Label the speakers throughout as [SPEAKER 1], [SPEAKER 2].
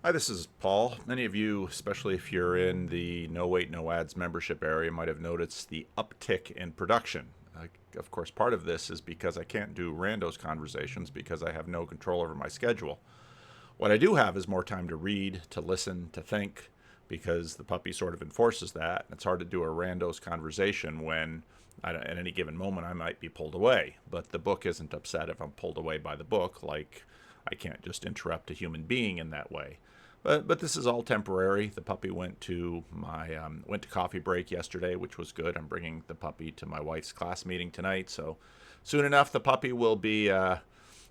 [SPEAKER 1] Hi, this is Paul. Many of you, especially if you're in the No Wait, No Ads membership area, might have noticed the uptick in production. Of course, part of this is because I can't do Randos conversations because I have no control over my schedule. What I do have is more time to read, to listen, to think, because the puppy sort of enforces that. It's hard to do a Randos conversation when at any given moment I might be pulled away. But the book isn't upset if I'm pulled away by the book, like I can't just interrupt a human being in that way. But this is all temporary. The puppy went to coffee break yesterday, which was good. I'm bringing the puppy to my wife's class meeting tonight, so soon enough the puppy will be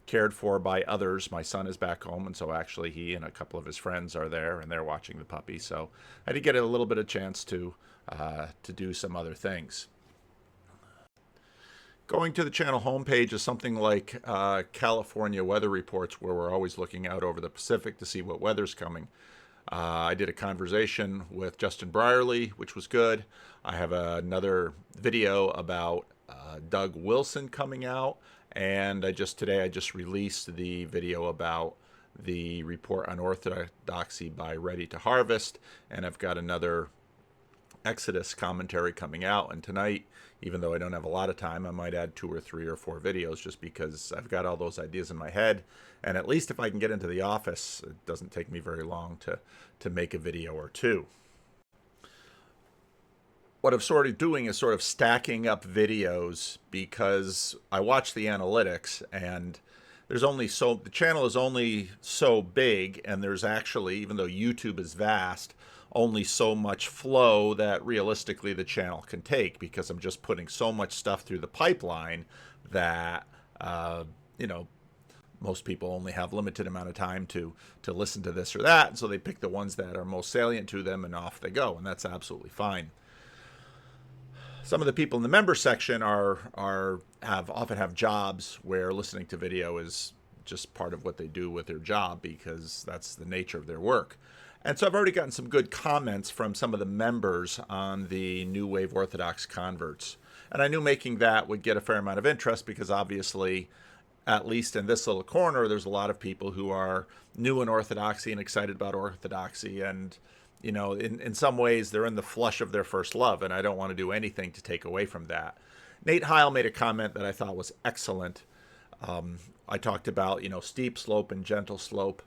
[SPEAKER 1] cared for by others. My son is back home, and so actually he and a couple of his friends are there, and they're watching the puppy. So I did get a little bit of chance to do some other things. Going to the channel homepage is something like California weather reports, where we're always looking out over the Pacific to see what weather's coming. I did a conversation with Justin Brierley, which was good. I have another video about Doug Wilson coming out, and today I just released the video about the report on orthodoxy by Ready to Harvest, and I've got another Exodus commentary coming out. And tonight, even though I don't have a lot of time, I might add 2 or 3 or 4 videos just because I've got all those ideas in my head. And at least if I can get into the office, it doesn't take me very long to make a video or 2. What I'm sort of doing is sort of stacking up videos because I watch the analytics, and the channel is only so big, and there's actually, even though YouTube is vast, only so much flow that realistically the channel can take, because I'm just putting so much stuff through the pipeline that most people only have limited amount of time to listen to this or that, and so they pick the ones that are most salient to them and off they go, and that's absolutely fine. Some of the people in the member section often have jobs where listening to video is just part of what they do with their job, because that's the nature of their work. And so I've already gotten some good comments from some of the members on the New Wave Orthodox converts. And I knew making that would get a fair amount of interest because obviously, at least in this little corner, there's a lot of people who are new in Orthodoxy and excited about Orthodoxy. And, in some ways, they're in the flush of their first love, and I don't want to do anything to take away from that. Nate Heil made a comment that I thought was excellent. I talked about, steep slope and gentle slope.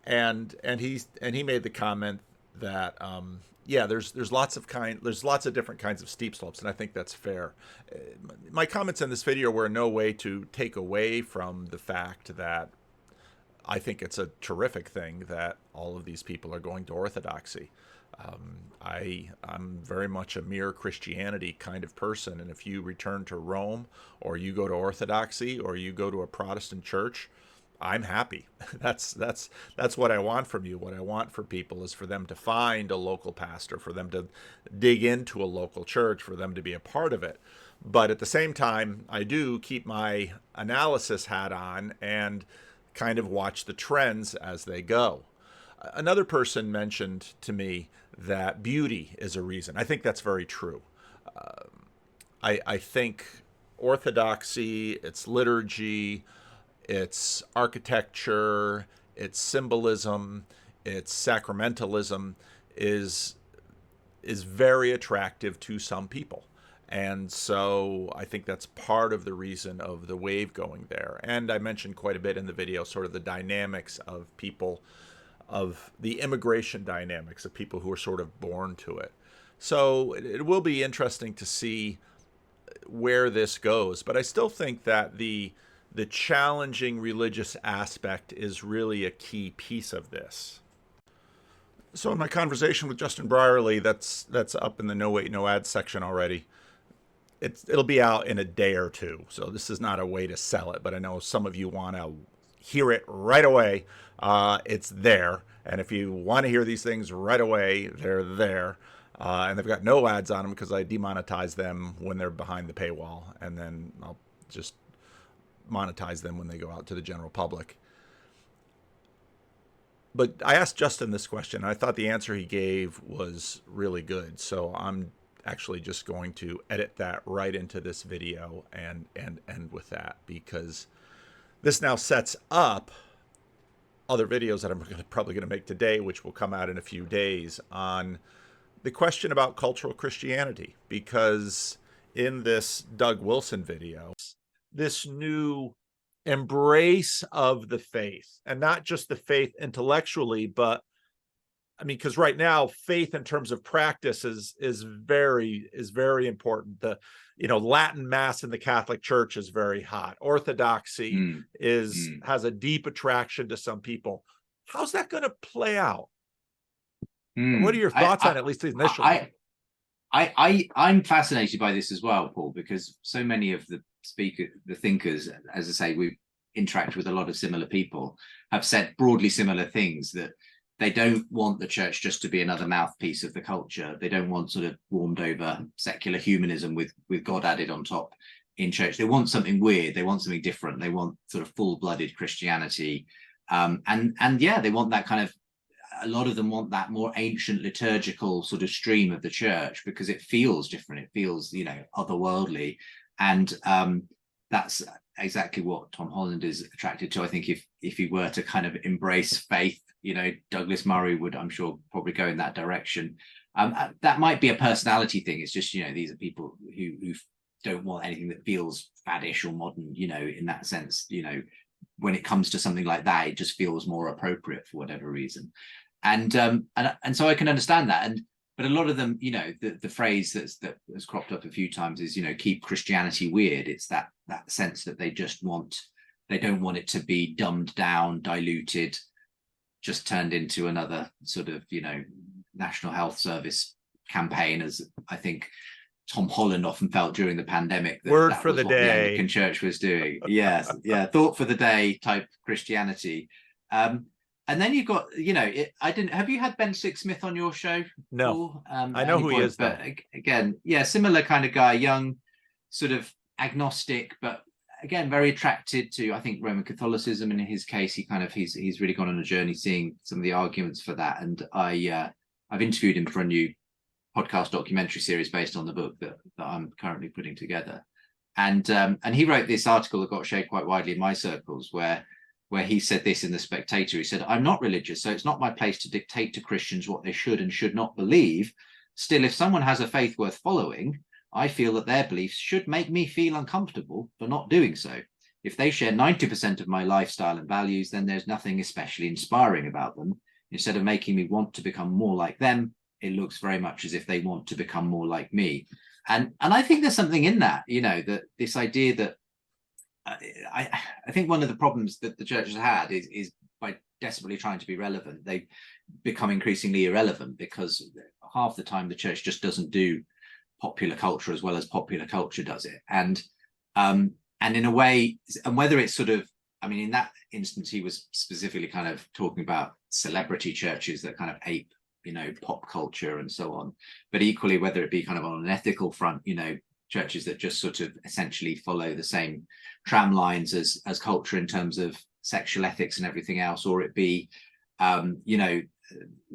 [SPEAKER 1] And he made the comment that there's lots of different kinds of steep slopes, and I think that's fair. My comments in this video were in no way to take away from the fact that I think it's a terrific thing that all of these people are going to Orthodoxy. I'm very much a mere Christianity kind of person, and if you return to Rome, or you go to Orthodoxy, or you go to a Protestant church, I'm happy. That's what I want from you. What I want for people is for them to find a local pastor, for them to dig into a local church, for them to be a part of it. But at the same time, I do keep my analysis hat on and kind of watch the trends as they go. Another person mentioned to me that beauty is a reason. I think that's very true. I think Orthodoxy, its liturgy, its architecture, its symbolism, its sacramentalism is very attractive to some people. And so I think that's part of the reason of the wave going there. And I mentioned quite a bit in the video sort of the dynamics of people, of the immigration dynamics of people who are sort of born to it. So it will be interesting to see where this goes. But I still think that the challenging religious aspect is really a key piece of this. So in my conversation with Justin Brierley, that's up in the No Wait, No Ads section already. It'll be out in a day or 2. So this is not a way to sell it, but I know some of you want to hear it right away. It's there. And if you want to hear these things right away, they're there. And they've got no ads on them because I demonetize them when they're behind the paywall. And then I'll just monetize them when they go out to the general public. But I asked Justin this question, and I thought the answer he gave was really good. So I'm actually just going to edit that right into this video and end with that, because this now sets up other videos that I'm probably going to make today, which will come out in a few days, on the question about cultural Christianity, because in this Doug Wilson video, this new embrace of the faith, and not just the faith intellectually, but I mean, because right now faith in terms of practice is very important. The Latin Mass in the Catholic Church is very hot. Orthodoxy has a deep attraction to some people. How's that going to play out? What are your thoughts on it, at least initially?
[SPEAKER 2] I'm fascinated by this as well, Paul, because so many of the thinkers, as I say, we interact with a lot of similar people, have said broadly similar things, that they don't want the church just to be another mouthpiece of the culture. They don't want sort of warmed over secular humanism with God added on top in church. They want something weird. They want something different. They want sort of full-blooded Christianity. And yeah, they want that kind of, a lot of them want that more ancient liturgical sort of stream of the church, because it feels different. It feels, otherworldly. And that's exactly what Tom Holland is attracted to. I think if he were to kind of embrace faith, Douglas Murray would, I'm sure, probably go in that direction. That might be a personality thing. It's just, these are people who don't want anything that feels faddish or modern, in that sense. When it comes to something like that, it just feels more appropriate for whatever reason. And so I can understand that. But a lot of them, the phrase that has cropped up a few times is, keep Christianity weird. It's that sense that they don't want it to be dumbed down, diluted, just turned into another sort of, National Health Service campaign, as I think Tom Holland often felt during the pandemic.
[SPEAKER 1] Word for the day.
[SPEAKER 2] The Anglican Church was doing. Yes, yeah, thought for the day type Christianity. And then you've got, have you had Ben Sixsmith on your show?
[SPEAKER 1] No. I know who he is,
[SPEAKER 2] but again, yeah, similar kind of guy, young, sort of agnostic, but again, very attracted to, I think, Roman Catholicism. And in his case, he's really gone on a journey seeing some of the arguments for that. And I've interviewed him for a new podcast documentary series based on the book that I'm currently putting together. And he wrote this article that got shared quite widely in my circles, where he said this in The Spectator. He said, "I'm not religious, so it's not my place to dictate to Christians what they should and should not believe. Still, if someone has a faith worth following, I feel that their beliefs should make me feel uncomfortable for not doing so. If they share 90% of my lifestyle and values, then there's nothing especially inspiring about them. Instead of making me want to become more like them, it looks very much as if they want to become more like me." And I think there's something in that, that this idea that I think one of the problems that the church has had is by desperately trying to be relevant, they become increasingly irrelevant, because half the time the church just doesn't do popular culture as well as popular culture does it. And in a way, and whether it's sort of, I mean, in that instance, he was specifically kind of talking about celebrity churches that kind of ape, pop culture and so on. But equally, whether it be kind of on an ethical front, churches that just sort of essentially follow the same tram lines as culture in terms of sexual ethics and everything else, or it be,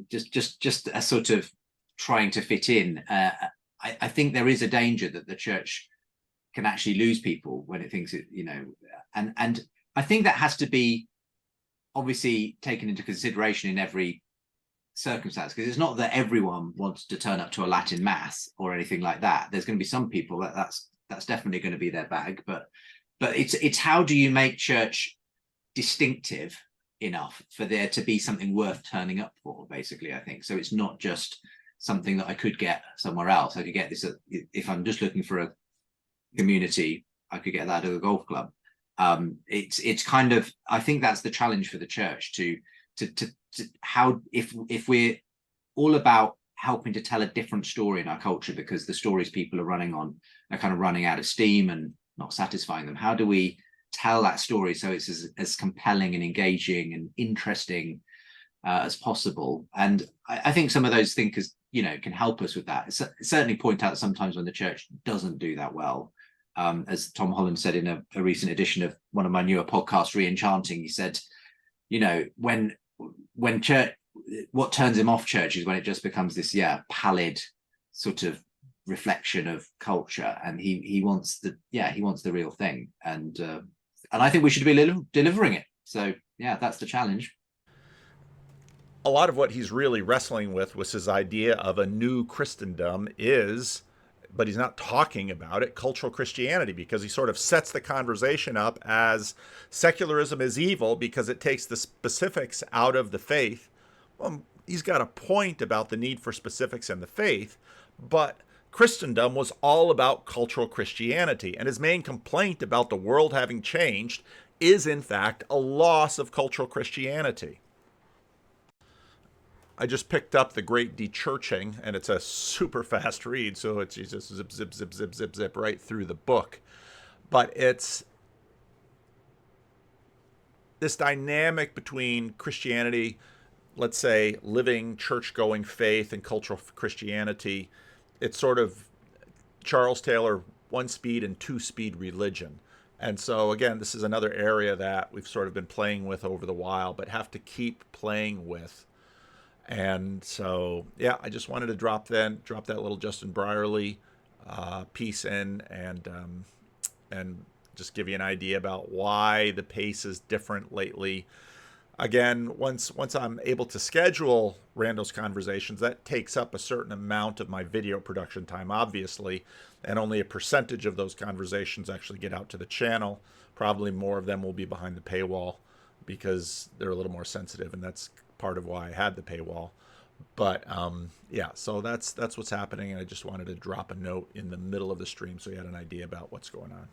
[SPEAKER 2] just a sort of trying to fit in. I think there is a danger that the church can actually lose people when it thinks it, and I think that has to be obviously taken into consideration in every circumstance, because it's not that everyone wants to turn up to a Latin mass or anything like that. There's going to be some people that's definitely going to be their bag, but it's how do you make church distinctive enough for there to be something worth turning up for, basically, I think. So it's not just something that I could get somewhere else. I could get this if I'm just looking for a community, I could get that at a golf club. It's kind of, I think that's the challenge for the church to how, if we're all about helping to tell a different story in our culture, because the stories people are running on are kind of running out of steam and not satisfying them, how do we tell that story so it's as compelling and engaging and interesting as possible? And I think some of those thinkers, can help us with that. Certainly point out sometimes when the church doesn't do that well. As Tom Holland said in a recent edition of one of my newer podcasts, Re-Enchanting, he said, when church, what turns him off church is when it just becomes this pallid sort of reflection of culture, and he wants the real thing, and I think we should be delivering it. So that's the challenge.
[SPEAKER 1] a lot of what he's really wrestling with was his idea of a new Christendom is, but he's not talking about it, cultural Christianity, because he sort of sets the conversation up as secularism is evil because it takes the specifics out of the faith. Well, he's got a point about the need for specifics in the faith, but Christendom was all about cultural Christianity. And his main complaint about the world having changed is, in fact, a loss of cultural Christianity. I just picked up The Great Dechurching, and it's a super fast read, so it's just zip, zip, zip, zip, zip, zip right through the book. But it's this dynamic between Christianity, let's say, living church-going faith and cultural Christianity. It's sort of Charles Taylor, one-speed and two-speed religion. And so, again, this is another area that we've sort of been playing with over the while, but have to keep playing with. And so, yeah, I just wanted to drop that little Justin Brierley piece in, and just give you an idea about why the pace is different lately. Again, once I'm able to schedule Randos conversations, that takes up a certain amount of my video production time, obviously, and only a percentage of those conversations actually get out to the channel. Probably more of them will be behind the paywall because they're a little more sensitive, and that's part of why I had the paywall. But yeah, so that's what's happening, and I just wanted to drop a note in the middle of the stream so you had an idea about what's going on.